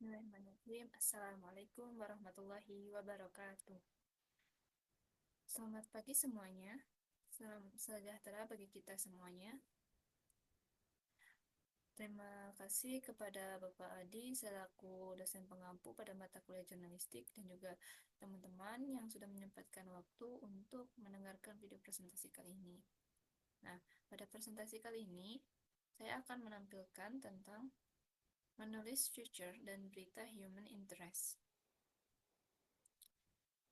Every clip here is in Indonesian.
Bismillahirrahmanirrahim. Assalamualaikum warahmatullahi wabarakatuh. Selamat pagi semuanya. Salam sejahtera bagi kita semuanya. Terima kasih kepada Bapak Adi selaku dosen pengampu pada mata kuliah jurnalistik dan juga teman-teman yang sudah menyempatkan waktu untuk mendengarkan video presentasi kali ini. Nah, pada presentasi kali ini saya akan menampilkan tentang menulis feature dan berita human interest.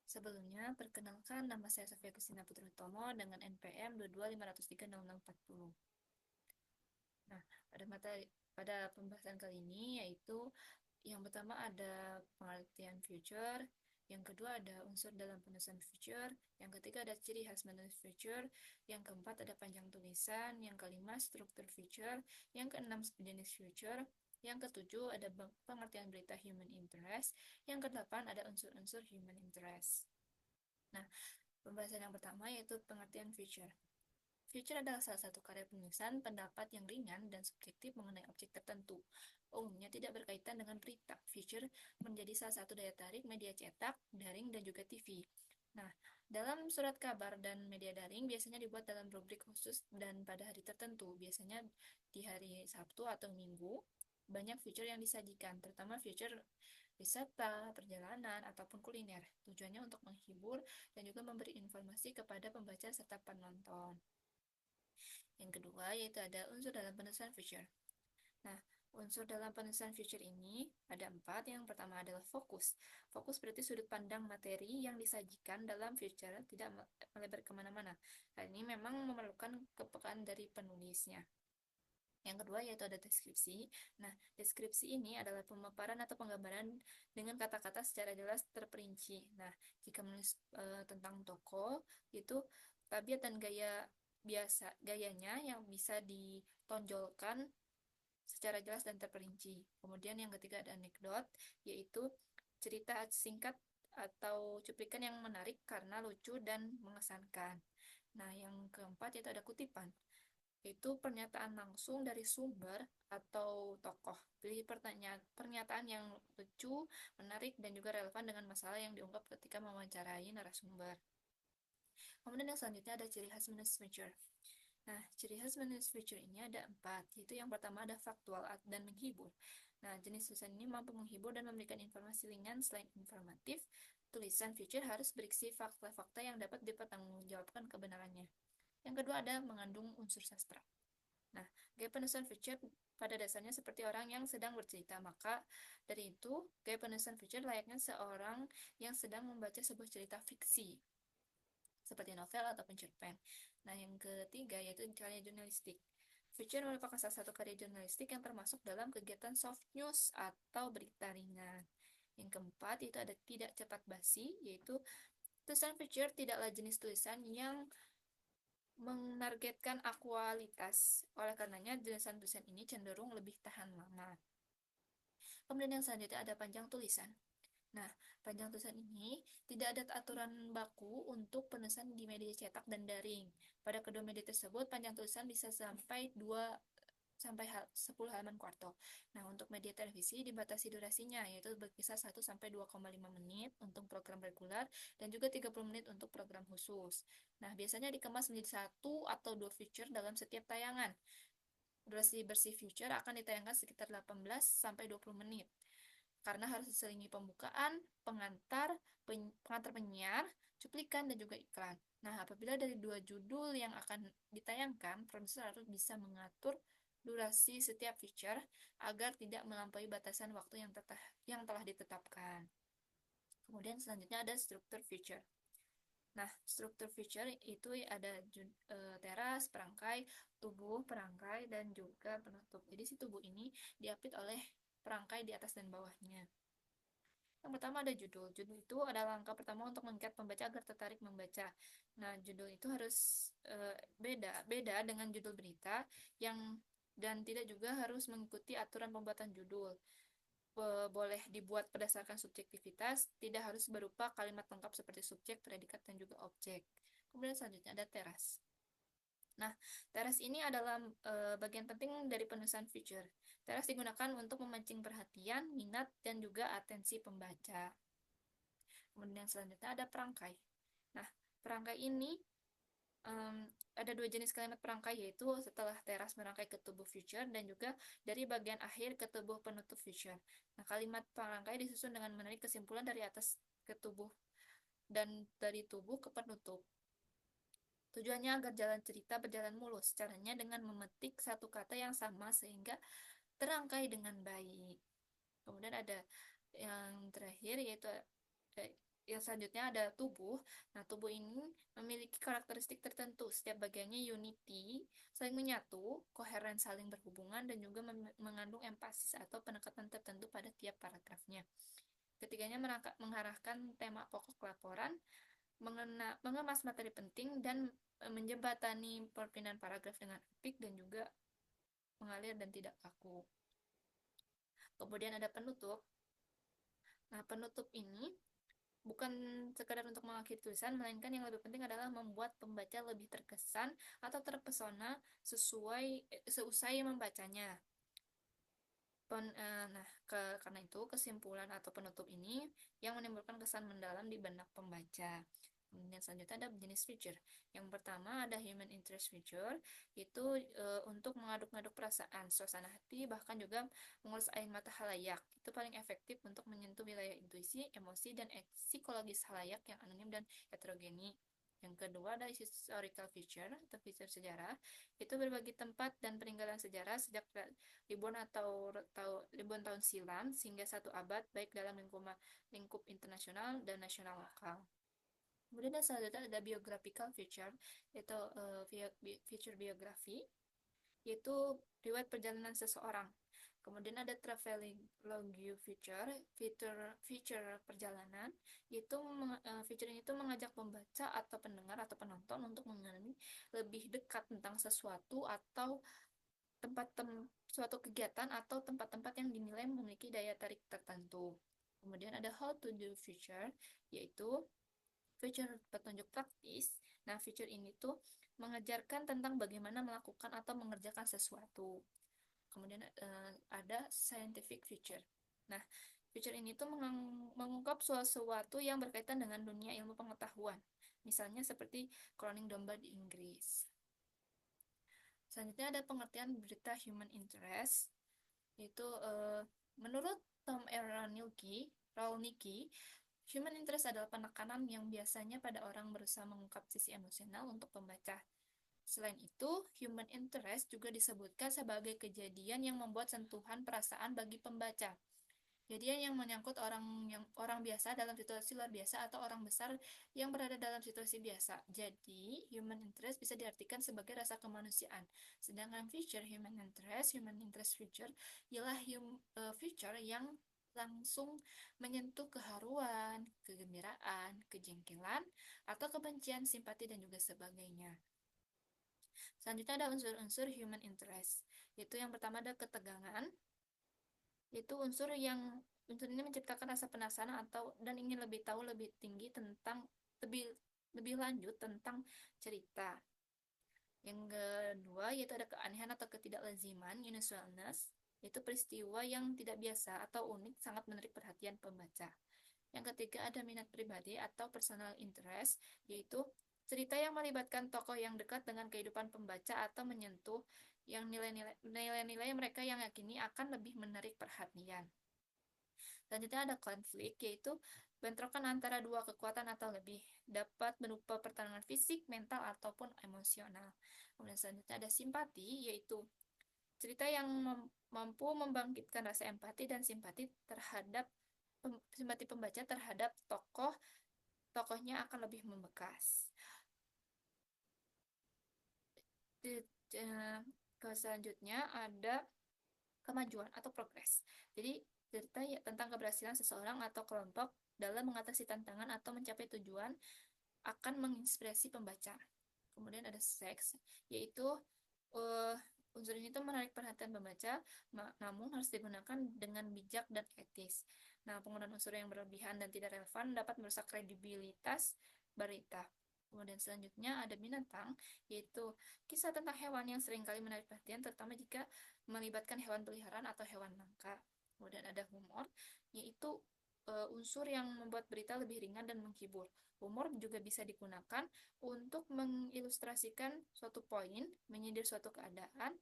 Sebelumnya, perkenalkan nama saya Sofia Agustina Putrotomo dengan NPM 225030040. Nah, pada pembahasan kali ini yaitu yang pertama ada pengertian future, yang kedua ada unsur dalam penulisan future, yang ketiga ada ciri khas menulis future, yang keempat ada panjang tulisan, yang kelima struktur future, yang keenam jenis future, yang ketujuh ada pengertian berita human interest, yang kedelapan ada unsur-unsur human interest. Nah, pembahasan yang pertama yaitu pengertian feature. Feature adalah salah satu karya penulisan pendapat yang ringan dan subjektif mengenai objek tertentu. Umumnya tidak berkaitan dengan berita. Feature menjadi salah satu daya tarik media cetak, daring, dan juga TV. Nah, dalam surat kabar dan media daring biasanya dibuat dalam rubrik khusus dan pada hari tertentu, biasanya di hari Sabtu atau Minggu, banyak feature yang disajikan, terutama feature wisata, perjalanan, ataupun kuliner. Tujuannya untuk menghibur dan juga memberi informasi kepada pembaca serta penonton. Yang kedua yaitu ada unsur dalam penulisan feature. Nah, unsur dalam penulisan feature ini ada empat. Yang pertama adalah fokus. Fokus berarti sudut pandang materi yang disajikan dalam feature tidak melebar kemana-mana. Hal ini memang memerlukan kepekaan dari penulisnya. Yang kedua yaitu ada deskripsi. Nah, deskripsi ini adalah pemaparan atau penggambaran dengan kata-kata secara jelas terperinci. Nah, jika menulis tentang toko, itu tabiat dan gayanya yang bisa ditonjolkan secara jelas dan terperinci. Kemudian yang ketiga ada anekdot, yaitu cerita singkat atau cuplikan yang menarik karena lucu dan mengesankan. Nah, yang keempat yaitu ada kutipan, itu pernyataan langsung dari sumber atau tokoh. Pilih pernyataan yang lucu, menarik, dan juga relevan dengan masalah yang diungkap ketika mewawancarai narasumber. Kemudian yang selanjutnya ada ciri khas menulis feature. Nah, ciri khas menulis feature ini ada empat, yaitu yang pertama ada faktual dan menghibur. Nah, jenis tulisan ini mampu menghibur dan memberikan informasi ringan selain informatif. Tulisan feature harus berisi fakta-fakta yang dapat dipertanggungjawabkan kebenarannya. Yang kedua ada mengandung unsur sastra. Nah, gaya penulisan feature pada dasarnya seperti orang yang sedang bercerita, maka dari itu gaya penulisan feature layaknya seorang yang sedang membaca sebuah cerita fiksi, seperti novel ataupun cerpen. Nah, yang ketiga yaitu karya jurnalistik. Feature merupakan salah satu karya jurnalistik yang termasuk dalam kegiatan soft news atau berita ringan. Yang keempat itu ada tidak cepat basi, yaitu tulisan feature tidaklah jenis tulisan yang menargetkan akualitas. Oleh karenanya, tulisan-tulisan ini cenderung lebih tahan lama. Kemudian yang selanjutnya ada panjang tulisan. Nah, panjang tulisan ini tidak ada aturan baku untuk penulisan di media cetak dan daring. Pada kedua media tersebut, panjang tulisan bisa sampai 10 halaman kuarto. Nah, untuk media televisi dibatasi durasinya, yaitu berkisar 1 sampai 2,5 menit untuk program reguler dan juga 30 menit untuk program khusus. Nah, biasanya dikemas menjadi satu atau dua feature dalam setiap tayangan. Durasi bersih feature akan ditayangkan sekitar 18 sampai 20 menit karena harus diselingi pembukaan, pengantar penyiar, cuplikan, dan juga iklan. Nah, apabila dari dua judul yang akan ditayangkan, produser harus bisa mengatur durasi setiap feature agar tidak melampaui batasan waktu yang telah ditetapkan. Kemudian selanjutnya ada struktur feature. Nah, struktur feature itu ada teras, perangkai, tubuh, perangkai, dan juga penutup. Jadi si tubuh ini diapit oleh perangkai di atas dan bawahnya. Yang pertama ada judul. Judul itu adalah langkah pertama untuk mengikat pembaca agar tertarik membaca. Nah, judul itu harus beda dengan judul berita yang dan tidak juga harus mengikuti aturan pembuatan judul. Boleh dibuat berdasarkan subjektivitas, tidak harus berupa kalimat lengkap seperti subjek, predikat, dan juga objek. Kemudian selanjutnya ada teras. Nah, teras ini adalah bagian penting dari penulisan feature. Teras digunakan untuk memancing perhatian, minat, dan juga atensi pembaca. Kemudian selanjutnya ada perangkai. Nah, perangkai ini em, ada dua jenis kalimat perangkai, yaitu setelah teras merangkai ke tubuh feature dan juga dari bagian akhir ke tubuh penutup feature. Nah, kalimat perangkai disusun dengan menarik kesimpulan dari atas ke tubuh dan dari tubuh ke penutup. Tujuannya agar jalan cerita berjalan mulus. Caranya dengan memetik satu kata yang sama sehingga terangkai dengan baik. Kemudian ada yang terakhir yaitu eh, yang selanjutnya ada tubuh. Nah, tubuh ini memiliki karakteristik tertentu. Setiap bagiannya unity, saling menyatu, koheren saling berhubungan, dan juga mengandung empasis atau penekatan tertentu pada tiap paragrafnya. Ketiganya mengarahkan tema pokok laporan, mengemas materi penting, dan menjembatani perpindahan paragraf dengan apik dan juga mengalir dan tidak kaku. Kemudian ada penutup. Nah, penutup ini bukan sekedar untuk mengakhiri tulisan, melainkan yang lebih penting adalah membuat pembaca lebih terkesan atau terpesona seusai membacanya. Karena itu kesimpulan atau penutup ini yang menimbulkan kesan mendalam di benak pembaca. Kemudian selanjutnya ada jenis feature. Yang pertama ada human interest feature, itu untuk mengaduk-aduk perasaan, suasana hati, bahkan juga mengurus air mata halayak. Itu paling efektif untuk menyentuh wilayah intuisi, emosi, dan psikologis halayak yang anonim dan heterogeni. Yang kedua ada historical feature atau feature sejarah, itu berbagi tempat dan peninggalan sejarah sejak ribuan tahun silam sehingga satu abad, baik dalam lingkup internasional dan nasional lokal. Kemudian ada selanjutnya ada biographical feature, yaitu feature biografi, yaitu riwayat perjalanan seseorang. Kemudian ada traveling logio feature perjalanan, yaitu feature ini tuh mengajak pembaca atau pendengar atau penonton untuk mengenali lebih dekat tentang sesuatu atau suatu kegiatan atau tempat-tempat yang dinilai memiliki daya tarik tertentu. Kemudian ada how to do feature, yaitu feature petunjuk praktis. Nah, feature ini tuh mengajarkan tentang bagaimana melakukan atau mengerjakan sesuatu. Kemudian ada scientific feature. Nah, feature ini tuh mengungkap sesuatu yang berkaitan dengan dunia ilmu pengetahuan. Misalnya seperti cloning domba di Inggris. Selanjutnya ada pengertian berita human interest, yaitu menurut Tom Rolnicki, human interest adalah penekanan yang biasanya pada orang berusaha mengungkap sisi emosional untuk pembaca. Selain itu, human interest juga disebutkan sebagai kejadian yang membuat sentuhan perasaan bagi pembaca. Kejadian yang menyangkut orang biasa dalam situasi luar biasa atau orang besar yang berada dalam situasi biasa. Jadi, human interest bisa diartikan sebagai rasa kemanusiaan. Sedangkan human interest feature ialah feature yang langsung menyentuh keharuan, kegembiraan, kejengkelan, atau kebencian, simpati, dan juga sebagainya. Selanjutnya ada unsur-unsur human interest, yaitu yang pertama ada ketegangan, yaitu unsur ini menciptakan rasa penasaran dan ingin lebih tahu lebih tinggi tentang lebih lebih lanjut tentang cerita. Yang kedua yaitu ada keanehan atau ketidaklaziman, unusualness, yaitu peristiwa yang tidak biasa atau unik sangat menarik perhatian pembaca. Yang ketiga ada minat pribadi atau personal interest, yaitu cerita yang melibatkan tokoh yang dekat dengan kehidupan pembaca atau menyentuh yang nilai-nilai mereka yang yakini akan lebih menarik perhatian. Selanjutnya ada konflik, yaitu bentrokan antara dua kekuatan atau lebih, dapat berupa pertarungan fisik, mental, ataupun emosional. Kemudian selanjutnya ada simpati, yaitu cerita yang mampu membangkitkan rasa empati dan simpati pembaca terhadap tokohnya akan lebih membekas. Selanjutnya ada kemajuan atau progres. Jadi cerita tentang keberhasilan seseorang atau kelompok dalam mengatasi tantangan atau mencapai tujuan akan menginspirasi pembaca. Kemudian ada seks, yaitu unsur ini tuh menarik perhatian pembaca, namun harus digunakan dengan bijak dan etis. Nah, penggunaan unsur yang berlebihan dan tidak relevan dapat merusak kredibilitas berita. Kemudian selanjutnya ada binatang, yaitu kisah tentang hewan yang seringkali menarik perhatian, terutama jika melibatkan hewan peliharaan atau hewan langka. Kemudian ada humor, yaitu unsur yang membuat berita lebih ringan dan menghibur. Humor juga bisa digunakan untuk mengilustrasikan suatu poin, menyindir suatu keadaan,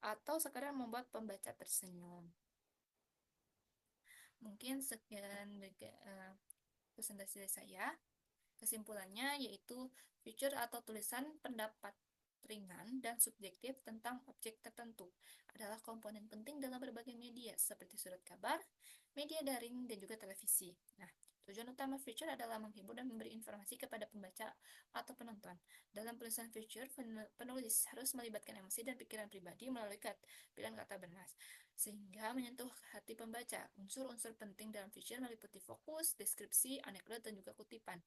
atau sekadar membuat pembaca tersenyum. Mungkin sekian presentasi dari saya. Kesimpulannya yaitu feature atau tulisan pendapat ringan dan subjektif tentang objek tertentu adalah komponen penting dalam berbagai media seperti surat kabar, media daring, dan juga televisi. Nah, tujuan utama feature adalah menghibur dan memberi informasi kepada pembaca atau penonton. Dalam penulisan feature, penulis harus melibatkan emosi dan pikiran pribadi melalui pilihan kata bernas, sehingga menyentuh hati pembaca. Unsur-unsur penting dalam feature meliputi fokus, deskripsi, anekdot, dan juga kutipan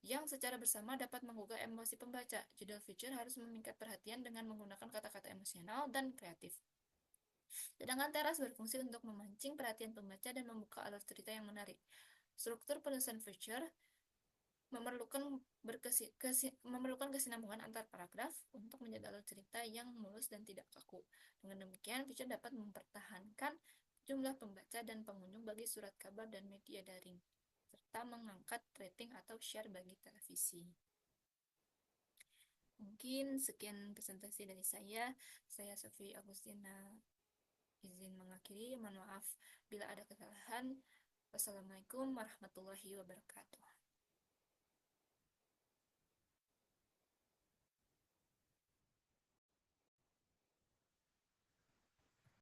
yang secara bersama dapat menggugah emosi pembaca. Judul feature harus memikat perhatian dengan menggunakan kata-kata emosional dan kreatif. Sedangkan teras berfungsi untuk memancing perhatian pembaca dan membuka alur cerita yang menarik. Struktur penulisan feature memerlukan kesinambungan antar paragraf untuk menjadi alur cerita yang mulus dan tidak kaku. Dengan demikian, feature dapat mempertahankan jumlah pembaca dan pengunjung bagi surat kabar dan media daring, serta mengangkat rating atau share bagi televisi. Mungkin sekian presentasi dari saya. Saya Sofi Agustina izin mengakhiri. Mohon maaf bila ada kesalahan. Wassalamualaikum warahmatullahi wabarakatuh.